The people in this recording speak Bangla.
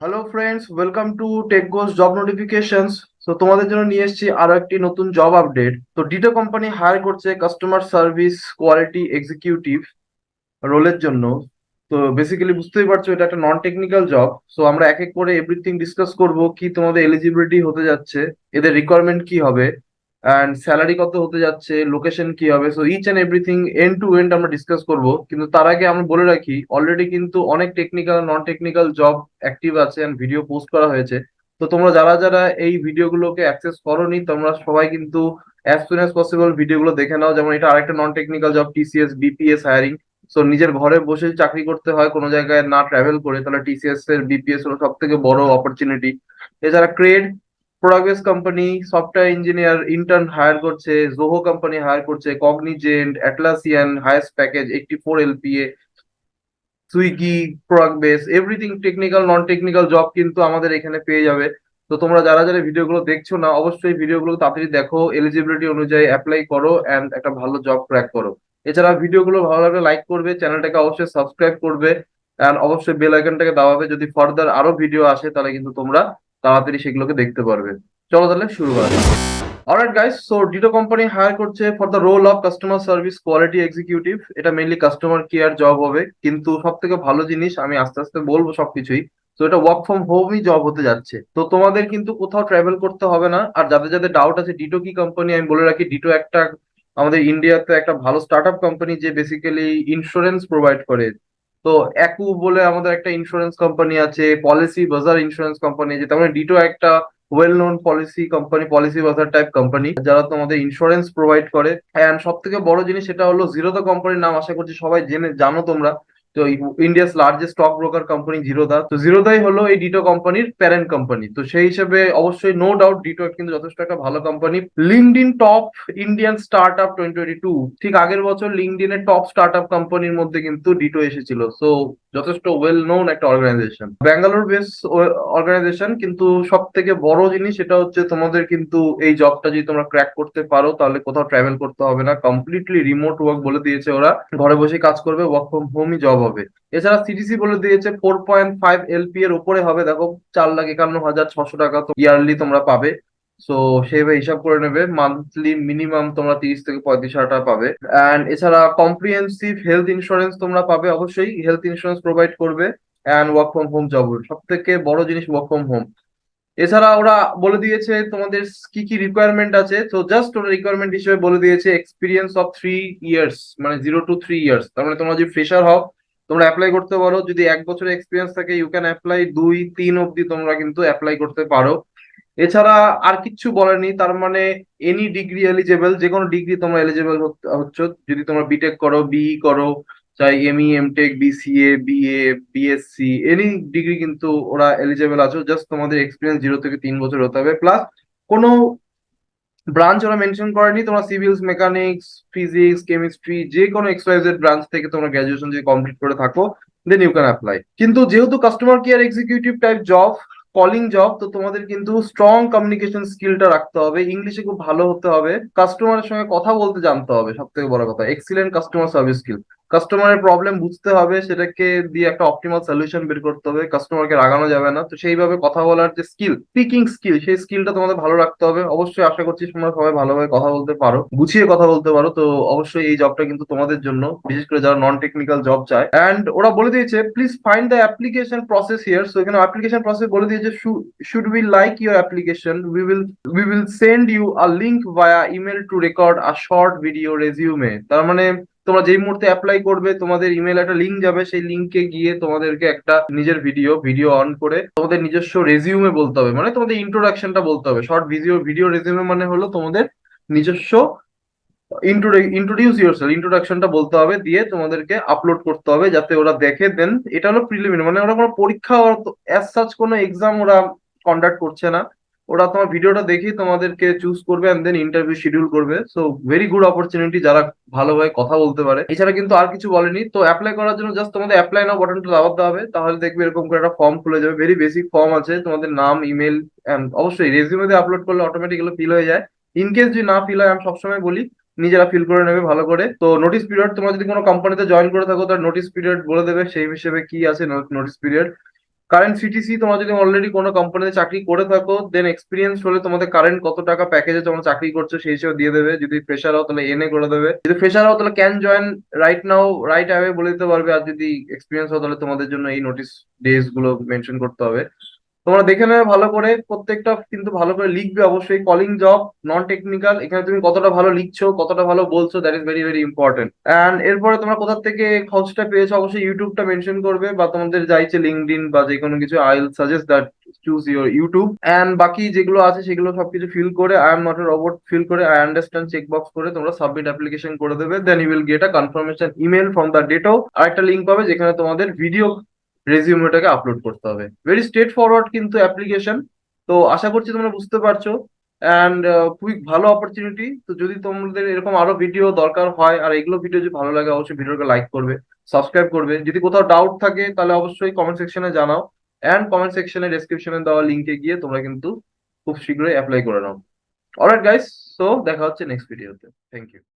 Hello friends, welcome to tech goes job notifications. তো তোমাদের জন্য নিয়ে এসেছি আরো একটি নতুন জব আপডেট। তো ডিটো কোম্পানি হায়ার করছে কাস্টমার সার্ভিস কোয়ালিটি এক্সিকিউটিভ রোলের জন্য। তো বেসিক্যালি বুঝতেই পারছো এটা একটা নন টেকনিক্যাল জব। সো আমরা এক এক করে এভরিথিং ডিসকাস করব, কি তোমাদের এলিজিবিলিটি হতে যাচ্ছে, এদের রিকোয়ারমেন্ট কি হবে, অ্যান্ড স্যালারি কত হতে যাচ্ছে, লোকেশন কি হবে। So each and everything end to end আমরা ডিসকাস করব। কিন্তু তার আগে আমরা বলে রাখি, অলরেডি কিন্তু অনেক technical non technical job active আছে এন্ড ভিডিও পোস্ট করা হয়েছে। তো তোমরা যারা যারা এই ভিডিওগুলোকে অ্যাক্সেস করোনি, তোমরা সবাই কিন্তু অ্যাজ সুন অ্যাজ পসিবল ভিডিওগুলো দেখে নাও। যেমন এটা আরেকটা নন technical job, TCS BPS hiring. So নিজের ঘরে বসে চাকরি করতে হয়, কোনো জায়গায় না ট্রাভেল করে, তাহলে টিসিএস এর বিপিএস হলো সব থেকে বড় অপরচুনিটি। এছাড়া Cred product company software engineer intern hire করছে, জোহো কোম্পানি হায়ার করছে, Cognizant, Atlassian highest package 84 LPA, Swiggy, product base, everything technical non technical job কিন্তু আমাদের এখানে পেয়ে যাবে। তো তোমরা যারা যারা ভিডিওগুলো দেখছো না, অবশ্যই ভিডিওগুলো তাড়াতাড়ি দেখো, এলিজিবিলিটি অনুযায়ী অ্যাপ্লাই করো এন্ড একটা ভালো জব ক্র্যাক করো। এছাড়া ভিডিওগুলো ভালো লাগলে লাইক করবে, চ্যানেলটাকে অবশ্যই সাবস্ক্রাইব করবে, এন্ড অবশ্যই বেল আইকনটাকে দাবাবে। যদি ফার্দার আরো ভিডিও আসে তাহলে কিন্তু তোমরা তাড়াতাড়ি সেগুলোকে দেখতে পারবে। চলো তাহলে শুরু করা যাক। Alright guys, so Ditto company hire করছে for the role of customer service quality executive. এটা মেইনলি কাস্টমার কেয়ার জব হবে, কিন্তু সব থেকে ভালো জিনিস আমি আস্তে আস্তে বলবো সবকিছুই। তো এটা ওয়ার্ক ফ্রম হোমই জব হতে যাচ্ছে, তো তোমাদের কিন্তু কোথাও ট্রাভেল করতে হবে না। আর যাদের যাদের ডাউট আছে ডিটো কি কোম্পানি, আমি বলে রাখি ডিটো একটা আমাদের ইন্ডিয়াতে একটা ভালো স্টার্ট আপ কোম্পানি, যে বেসিক্যালি ইন্স্যুরেন্স প্রোভাইড করে। তো একু বলে আমাদের একটা ইন্স্যুরেন্স কোম্পানি আছে, পলিসি বাজার ইন্স্যুরেন্স কোম্পানি আছে, তার মানে ডিটো একটা well known policy company, policy বাজার টাইপ কোম্পানি, যারা তোমাদের ইন্স্যুরেন্স প্রোভাইড করে। অ্যান্ড সব থেকে বড় জিনিস সেটা হলো জিরোদা কোম্পানির নাম আশা করছি সবাই জানো তোমরা। তো India's largest stock broker company Zerodha, তো জিরোদাই হলো এই ডিটো কোম্পানির প্যারেন্ট কোম্পানি। তো সেই হিসেবে অবশ্যই নো ডাউট ডিটো কিন্তু যথেষ্ট একটা ভালো company. LinkedIn top Indian start up 2022, ঠিক আগের বছর লিঙ্কডইনের টপ স্টার্ট আপ কোম্পানির মধ্যে কিন্তু ডিটো এসেছিল। সো যথেষ্ট ওয়েল নোন একটা অর্গানাইজেশন, ব্যাঙ্গালোর বেস অর্গানাইজেশন। কিন্তু সব থেকে বড় জিনিস সেটা হচ্ছে তোমাদের কিন্তু এই জবটা যদি তোমরা ক্র্যাক করতে পারো তাহলে কোথাও ট্রাভেল করতে হবে না, কমপ্লিটলি রিমোট ওয়ার্ক বলে দিয়েছে ওরা, ঘরে বসে কাজ করবে, ওয়ার্ক ফ্রম হোমই জব হবে। এছাড়া সিটিসি বলে দিয়েছে 4.5 LPA এর উপরে হবে। দেখো, 4,51,600 টাকা তো ইয়ারলি তোমরা পাবে। সো সেইভাবে হিসাব করে নেবে, মান্থলি মিনিমাম তোমরা 30 থেকে 35 হাজার টাকা পাবে। অ্যান্ড এছাড়া কম্প্রিহেন্সিভ হেলথ ইন্স্যুরেন্স তোমরা পাবে, অবশ্যই হেলথ ইন্স্যুরেন্স প্রোভাইড করবে। And work from home job, সব থেকে বড় জিনিস ওয়ার্ক ফ্রম হোম। এছাড়া ওরা বলে দিয়েছে তোমাদের কি কি রিকোয়ারমেন্ট আছে। তো জাস্ট ওরা রিকোয়ারমেন্ট হিসেবে বলে দিয়েছে এক্সপিরিয়েন্স অফ 3 ইয়ার্স, মানে 0 to 3 ইয়ার্স। তার মানে তোমরা যদি ফ্রেশার হও তোমরা অ্যাপ্লাই করতে পারো, যদি 1 বছরের এক্সপিরিয়েন্স থাকে ইউ ক্যান অ্যাপ্লাই, 2, 3 অব্দি তোমরা কিন্তু অ্যাপ্লাই করতে পারো। এছাড়া আর কিচ্ছু বলেনি, তার মানে এনি ডিগ্রি এলিজেবল, যে কোনো ডিগ্রি তোমরা এলিজেবল হচ্ছে। যদি তোমরা বিটেক করো, বিই করো, চাই ME, MTech, BCA, BA, BSc, any degree কিন্তু ওরা এলিজেবল আছো। জাস্ট তোমাদের এক্সপিরিয়েন্স 0 থেকে 3 বছর হতে হবে, প্লাস কোনো ব্রাঞ্চ ওরা মেনশন করেনি। তোমরা সিভিলস, মেকানিক্স, ফিজিক্স, কেমিস্ট্রি, যে কোনো এক্সওয়াইজেড ব্রাঞ্চ থেকে তোমরা গ্রাজুয়েশন যদি কমপ্লিট করে থাকো দেন ইউ ক্যান অ্যাপ্লাই। কিন্তু যেহেতু customer care executive type job, calling job, তো তোমাদের কিন্তু স্ট্রং কমিউনিকেশন স্কিলটা রাখতে হবে, ইংলিশে খুব ভালো হতে হবে, কাস্টমারের সঙ্গে কথা বলতে জানতে হবে, সব থেকে বড় কথা এক্সিলেন্ট কাস্টমার সার্ভিস স্কিল। কাস্টমারের প্রবলেম বুঝতে হবে, সেটাকে দিয়ে একটা অপটিমাল সলিউশন বের করতে হবে, কাস্টমারকে রাগানো যাবে না। তো সেইভাবে কথা বলার যে স্কিল, স্পিকিং স্কিল, সেই স্কিলটা তোমাদের ভালো রাখতে হবে। অবশ্যই আশা করছি তোমরা সবাই ভালোভাবে কথা বলতে পারো, গুছিয়ে কথা বলতে পারো। তো অবশ্যই এই জবটা কিন্তু তোমাদের জন্য, বিশেষ করে যারা নন টেকনিক্যাল জব চায়। অ্যান্ড ওরা বলে দিয়েছে please find the application process here. So এখানে অ্যাপ্লিকেশন প্রসেস বলে দিয়েছে, should we like your application we will send you a link via email to record a short video resume. তার মানে তোমরা যেই মুহূর্তে অ্যাপ্লাই করবে তোমাদের ইমেল একটা লিঙ্ক যাবে, সেই লিঙ্কে গিয়ে তোমাদেরকে একটা নিজের ভিডিও ভিডিও অন করে তোমাদের নিজস্ব রেজিউমে বলতে হবে, মানে তোমাদের ইন্ট্রোডাকশনটা বলতে হবে। শর্ট ভিডিও ভিডিও রেজিউমে মানে হলো তোমাদের নিজস্ব ইন্ট্রোডিউস ইউরসেলফ, ইন্ট্রোডাকশনটা বলতে হবে, দিয়ে তোমাদেরকে আপলোড করতে হবে যাতে ওরা দেখে। দেন এটা হলো প্রিলিমিনারি, মানে ওরা কোনো পরীক্ষা অ্যাজ সাচ কোনো এক্সাম ওরা কন্ডাক্ট করছে না। ওরা তোমার ভিডিওটা দেখেই তোমাদেরকে চুজ করবে এন্ড দেন ইন্টারভিউ শিডিউল করবে। সো ভেরি গুড অপরচুনিটি যারা ভালোভাবে কথা বলতে পারে। এছাড়া কিন্তু আর কিছু বলেনি। তো অ্যাপ্লাই করার জন্য জাস্ট তোমাদের অ্যাপ্লাই নাও বাটনটা দাবাতে হবে, তাহলে দেখবে এরকম করে একটা ফর্ম খুলে যাবে, ভেরি বেসিক ফর্ম আছে, তোমাদের নাম, ইমেল, অবশ্যই রেজিউমে দিয়ে আপলোড করলে অটোমেটিক ফিল হয়ে যায়। ইন কেস যদি না ফিল হয়, আমি সবসময় বলি নিজেরা ফিল করে নেবে ভালো করে। তো নোটিস পিরিয়ড, তোমরা যদি কোনো কোম্পানিতে জয়েন করে থাকো তার নোটিস পিরিয়ড বলে দেবে সেই হিসেবে কি আছে নোটিস পিরিয়ড। কারেন্ট সিটিসি, তোমরা যদি অলরেডি কোনো কোম্পানিতে চাকরি করে থাকো, দেন এক্সপিরিয়েন্স হলে তোমাদের কারেন্ট কত টাকা প্যাকেজে তোমরা চাকরি করছো সেই হিসেবে দিয়ে দেবে। যদি ফ্রেশার হও তাহলে এনএ করে দেবে, যদি ফ্রেশার হও তাহলে can join right now, right away বলে দিতে পারবে। আর যদি এক্সপিরিয়েন্স হও তাহলে তোমাদের জন্য এই নোটিস ডেজ গুলো মেনশন করতে হবে। তোমরা দেখে নেবে ভালো করে, প্রত্যেকটা কিন্তু ভালো করে লিখবে অবশ্যই। কলিং জব, নন টেকনিক্যাল, এখানে তুমি কতটা ভালো লিখছো, কতটা ভালো বলছো, that is very very important. And এরপরে তোমরা কোথা থেকে খোঁজটা পেয়েছো অবশ্যই ইউটিউবটা মেনশন করবে, বা তোমাদের যাইছে লিঙ্কডইন বা যে কোনো কিছু। I will suggest that choose your YouTube. And বাকি যেগুলো আছে সেগুলো সবকিছু ফিল করে, I am not a robot fill করে, আই আন্ডারস্ট্যান্ড চেকবক্স করে তোমরা সাবমিট অ্যাপ্লিকেশন করে দেবে। Then you will get a confirmation email from the Ditto. আর একটা লিঙ্ক পাবে যেখানে তোমাদের ভিডিও রেজিউমেটাকে আপলোড করতে হবে। ভেরি স্ট্রেট ফরওয়ার্ড কিন্তু অ্যাপ্লিকেশন। তো আশা করছি তোমরা বুঝতে পারছো। অ্যান্ড খুবই ভালো অপরচুনিটি। তো যদি তোমাদের এরকম আরো ভিডিও দরকার হয়, আর এগুলো ভিডিও যদি ভালো লাগে, অবশ্যই ভিডিওকে লাইক করবে, সাবস্ক্রাইব করবে। যদি কোথাও ডাউট থাকে তাহলে অবশ্যই কমেন্ট সেকশনে জানাও। অ্যান্ড কমেন্ট সেকশনে ডেসক্রিপশনে দেওয়া লিঙ্কে গিয়ে তোমরা কিন্তু খুব শীঘ্রই অ্যাপ্লাই করে নাও। অলরাইট গাইস, সো দেখা হচ্ছে নেক্সট ভিডিওতে। Thank you.